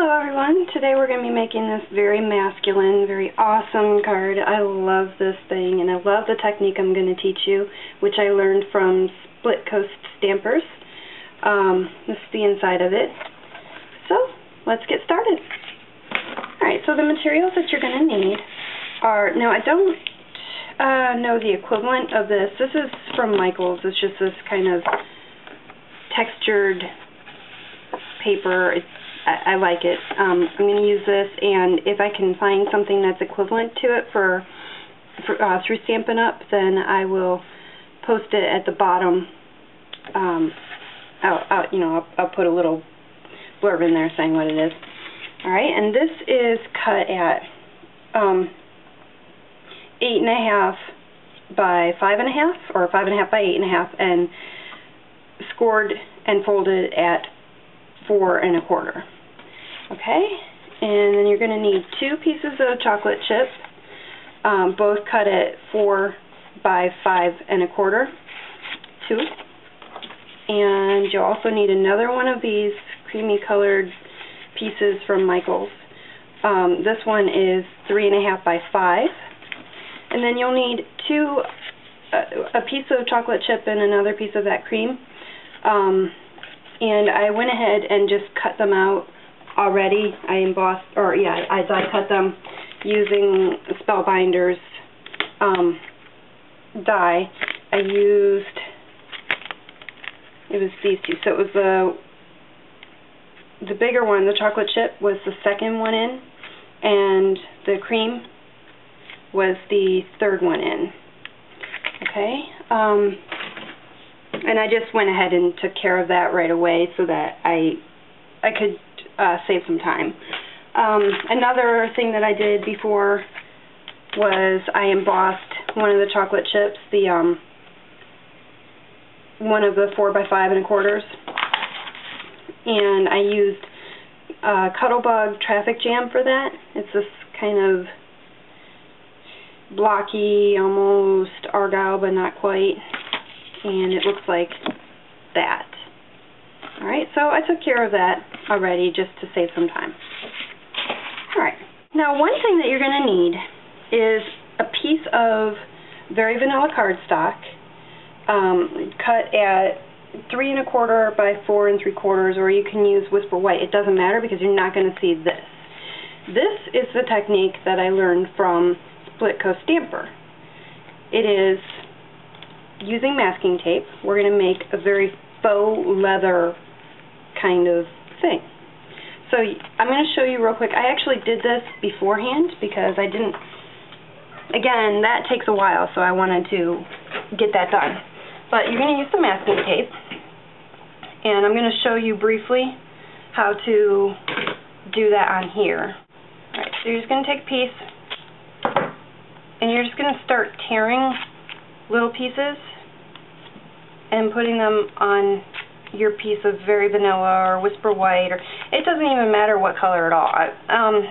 Hello everyone, today we're going to be making this very masculine, very awesome card. I love this thing and I love the technique I'm going to teach you, which I learned from Split Coast Stampers. This is the inside of it. So, let's get started. Alright, so the materials that you're going to need are, now I don't know the equivalent of this. This is from Michaels. It's just this kind of textured paper. I like it. I'm going to use this, and if I can find something that's equivalent to it for through Stampin' Up, then I will post it at the bottom. I'll put a little blurb in there saying what it is. All right, and this is cut at 8.5 by 5.5, or 5.5 by 8.5, and scored and folded at 4 1/4. Okay, and then you're going to need 2 pieces of chocolate chip, both cut at 4 by 5 1/4, 2. And you'll also need another one of these creamy colored pieces from Michaels. This one is 3.5 by 5. And then you'll need a piece of chocolate chip and another piece of that cream. And I went ahead and just cut them out already. I cut them using Spellbinder's die. It was these two. So it was the bigger one, the chocolate chip, was the second one in, and the cream was the third one in. Okay? And I just went ahead and took care of that right away so that I could save some time. Another thing that I did before was I embossed one of the chocolate chips, one of the 4 by 5 1/4, and I used Cuttlebug Traffic Jam for that. It's this kind of blocky, almost argyle, but not quite. And it looks like that. Alright, so I took care of that already just to save some time. Alright, now one thing that you're going to need is a piece of very vanilla cardstock, cut at 3 1/4 by 4 3/4, or you can use Whisper White. It doesn't matter because you're not going to see this. This is the technique that I learned from Split Coast Stamper. It is using masking tape. We're going to make a very faux leather kind of thing. So I'm going to show you real quick. I actually did this beforehand because I didn't, again, that takes a while, so I wanted to get that done. But you're going to use the masking tape, and I'm going to show you briefly how to do that on here. Alright, so you're just going to take a piece, and you're just going to start tearing little pieces and putting them on your piece of very vanilla or Whisper White, or it doesn't even matter what color at all.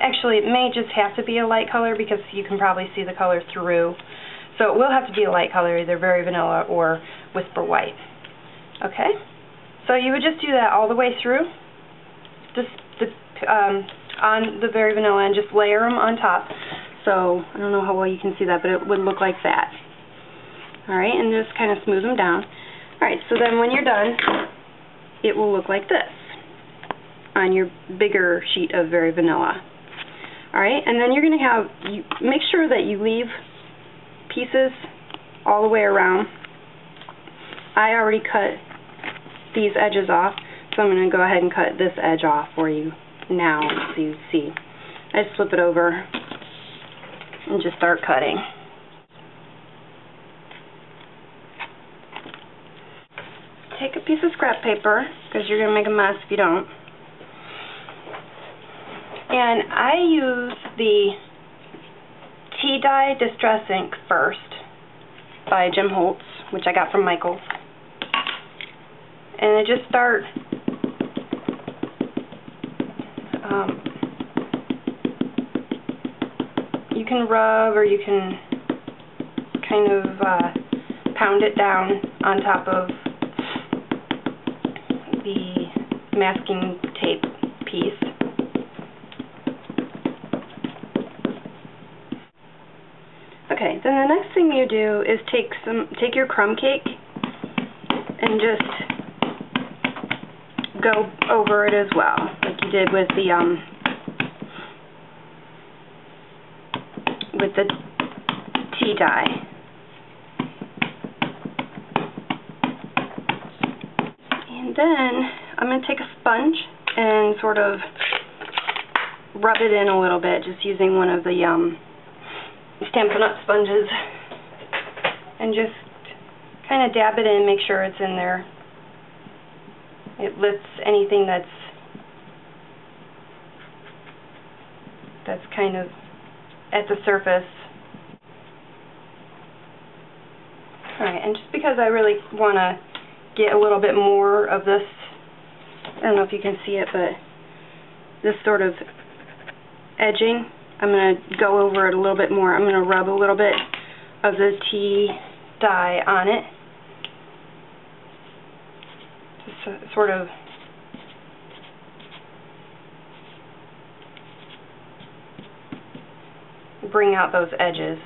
Actually, it may just have to be a light color because you can probably see the color through. So it will have to be a light color, either very vanilla or Whisper White. Okay? So you would just do that all the way through, just on the very vanilla, and just layer them on top. So I don't know how well you can see that, but it would look like that. Alright, and just kind of smooth them down. Alright, so then when you're done, it will look like this on your bigger sheet of very vanilla. Alright, and then you're going to make sure that you leave pieces all the way around. I already cut these edges off, so I'm going to go ahead and cut this edge off for you now so you see. I just flip it over and just start cutting. Take a piece of scrap paper, because you're going to make a mess if you don't. And I use the Tea-Dye Distress Ink first by Jim Holtz, which I got from Michaels. And I just start you can rub, or you can kind of pound it down on top of the masking tape piece. Okay, then the next thing you do is take your crumb cake and just go over it as well, like you did with the tea dye. And then I'm going to take a sponge and sort of rub it in a little bit, just using one of the Stampin' Up! Sponges, and just kind of dab it in, make sure it's in there. It lifts anything that's kind of at the surface. Alright, and just because I really want to get a little bit more of this, I don't know if you can see it, but this sort of edging, I'm going to go over it a little bit more. I'm going to rub a little bit of the tea dye on it. Just sort of bring out those edges.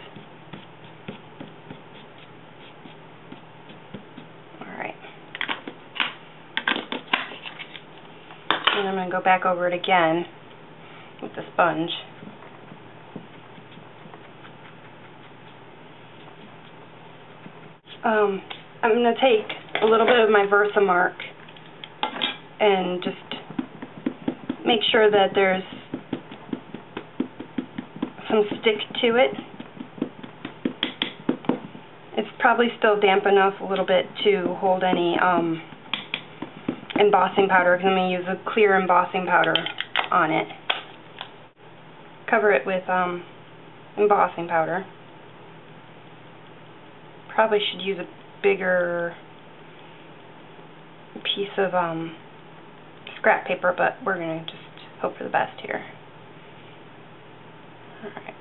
Alright. And I'm going to go back over it again with the sponge. I'm going to take a little bit of my Versamark and just make sure that there's some stick to it. It's probably still damp enough a little bit to hold any embossing powder, because I'm going to use a clear embossing powder on it. Cover it with embossing powder. Probably should use a bigger piece of scrap paper, but we're going to just hope for the best here. Alright.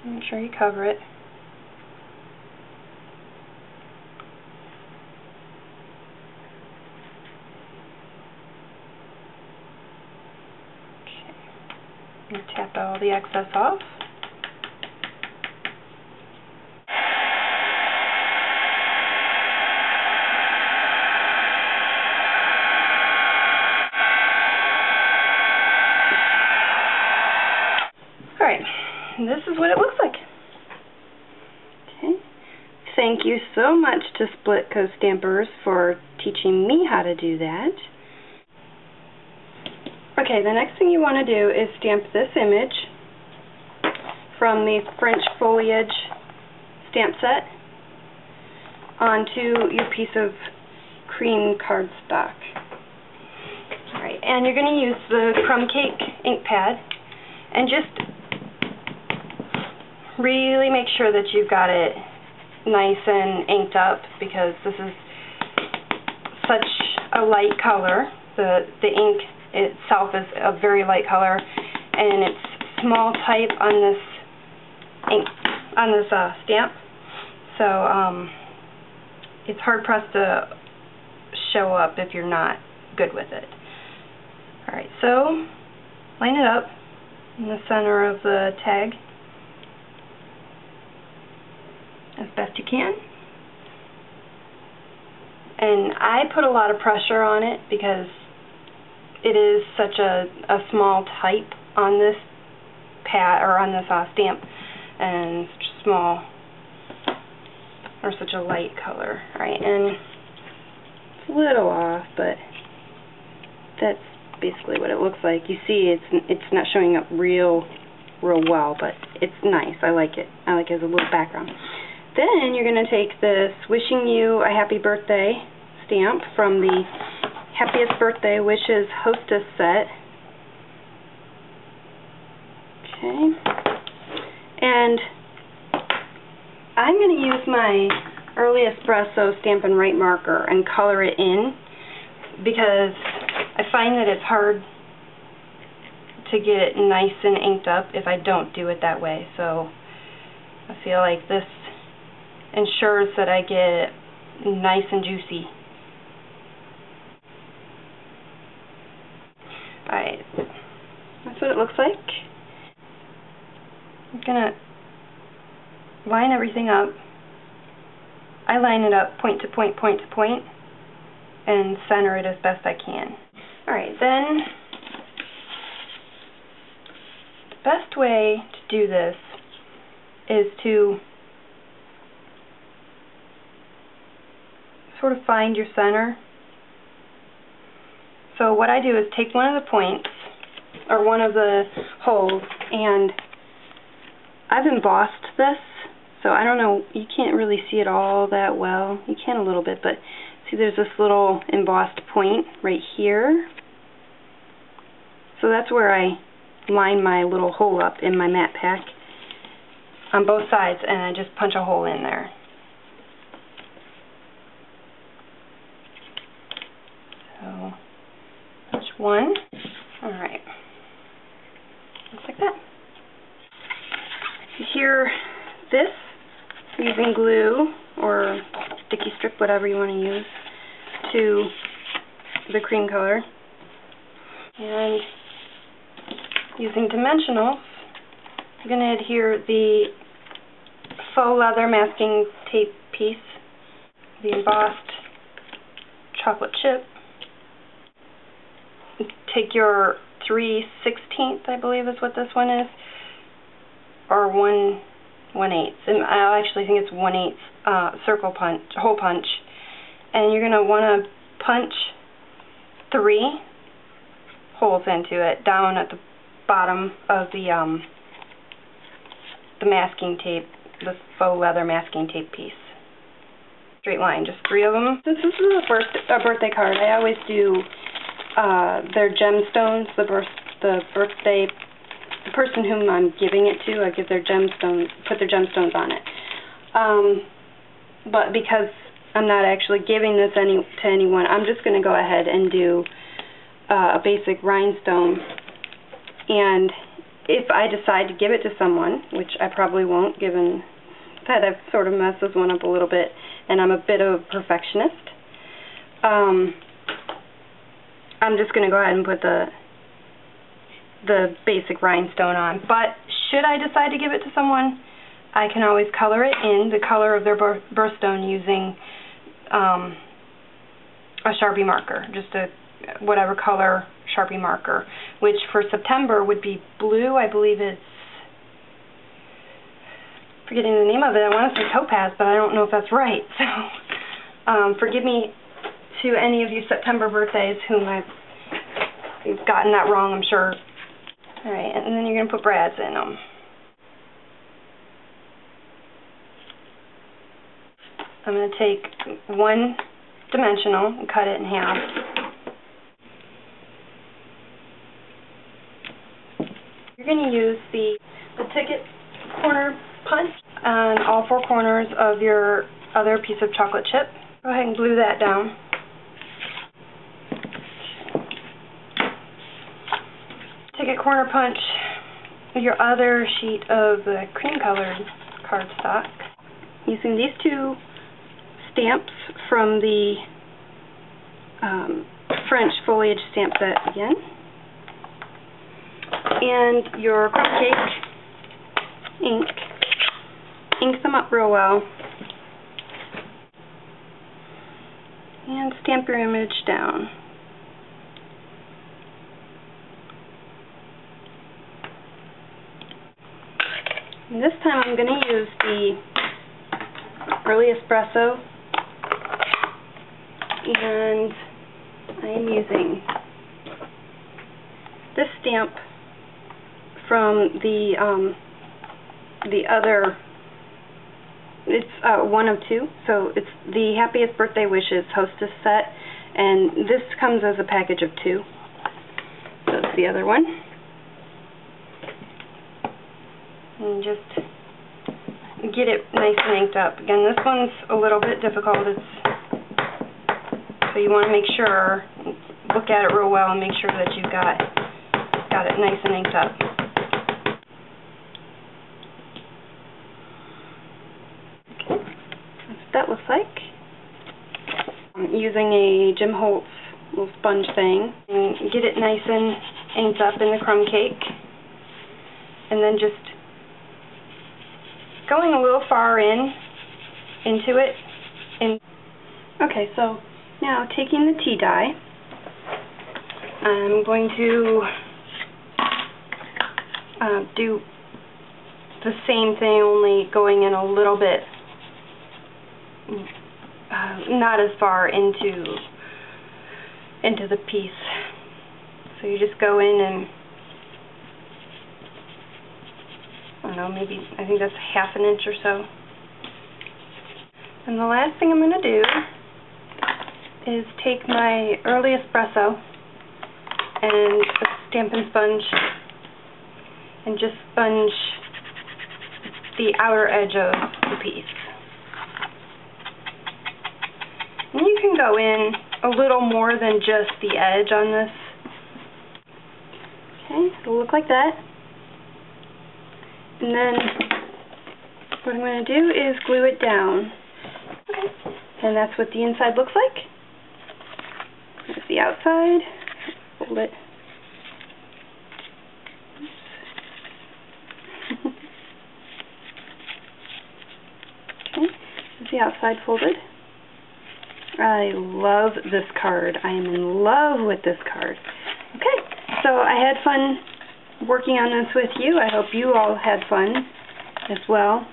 Make sure you cover it. And tap all the excess off. Alright, and this is what it looks like. Okay. Thank you so much to Split Coast Stampers for teaching me how to do that. Okay, the next thing you want to do is stamp this image from the French Foliage stamp set onto your piece of cream cardstock. Alright, and you're going to use the crumb cake ink pad and just really make sure that you've got it nice and inked up, because this is such a light color. The ink itself is a very light color, and it's small type on this ink, on this stamp, so it's hard pressed to show up if you're not good with it. Alright, so line it up in the center of the tag as best you can. And I put a lot of pressure on it because it is such a small type on this pad, or on this stamp, and such a small, or such a light color. Alright, and it's a little off, but that's basically what it looks like. You see, it's not showing up real well, but it's nice. I like it. I like it as a little background. Then you're going to take this Wishing You a Happy Birthday stamp from the Happiest Birthday Wishes Hostess set. Okay. And I'm going to use my Early Espresso Stampin' Write marker and color it in, because I find that it's hard to get it nice and inked up if I don't do it that way. So I feel like this ensures that I get it nice and juicy. Alright, that's what it looks like. I'm gonna line everything up. I line it up point to point, point to point, and center it as best I can. Alright, then the best way to do this is to sort of find your center. So what I do is take one of the points, or one of the holes, and I've embossed this, so I don't know, you can't really see it all that well. You can a little bit, but see there's this little embossed point right here. So that's where I line my little hole up in my matte pack on both sides, and I just punch a hole in there. So, punch one. Alright. Looks like that. Adhere this using glue or sticky strip, whatever you want to use, to the cream color. And using dimensionals, I'm going to adhere the faux leather masking tape piece, the embossed chocolate chip. Take your 3/16, I believe is what this one is, or 1/8, and I actually think it's 1/8 circle punch, hole punch, and you're going to want to punch 3 holes into it down at the bottom of the masking tape, the faux leather masking tape piece. Straight line, just 3 of them. Since this is a birthday card, I always do their gemstones, the birthday, the person whom I'm giving it to, I give their gemstones, put their gemstones on it. But because I'm not actually giving this to anyone, I'm just going to go ahead and do a basic rhinestone. And if I decide to give it to someone, which I probably won't, given that I've sort of messed this one up a little bit, and I'm a bit of a perfectionist, I'm just going to go ahead and put the basic rhinestone on. But should I decide to give it to someone, I can always color it in the color of their birthstone using a Sharpie marker, just a whatever color Sharpie marker, which for September would be blue. I believe it's, forgetting the name of it, I want to say topaz, but I don't know if that's right. So forgive me to any of you September birthdays whom I've gotten that wrong, I'm sure. Alright, and then you're going to put brads in them. I'm going to take one dimensional and cut it in half. You're going to use the ticket corner punch on all 4 corners of your other piece of chocolate chip. Go ahead and glue that down. Ticket corner punch your other sheet of the cream colored cardstock. Using these 2 stamps from the French foliage stamp set again. And your crumb cake ink. Ink them up real well. And stamp your image down. And this time I'm going to use the Early Espresso, and I am using this stamp from the other, it's 1 of 2, so it's the Happiest Birthday Wishes Hostess set, and this comes as a package of 2. So it's the other one. And just get it nice and inked up. Again, this one's a little bit difficult. So you want to make sure, look at it real well and make sure that you've got it nice and inked up. Okay. that looks like. I'm using a Jim Holtz little sponge thing and get it nice and inked up in the crumb cake. And then just going a little far into it. Okay, so now taking the tea dye, I'm going to do the same thing, only going in a little bit, not as far into the piece. So you just go in and, I don't know, maybe, I think that's half an inch or so. And the last thing I'm going to do is take my early espresso and a Stampin' Sponge and just sponge the outer edge of the piece. And you can go in a little more than just the edge on this. Okay, so it'll look like that. And then what I'm going to do is glue it down. Okay, and that's what the inside looks like. There's the outside. Fold it. Okay, there's the outside folded. I love this card. I am in love with this card. Okay, so I had fun working on this with you. I hope you all had fun as well.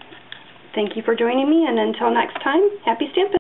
Thank you for joining me, and until next time, happy stamping!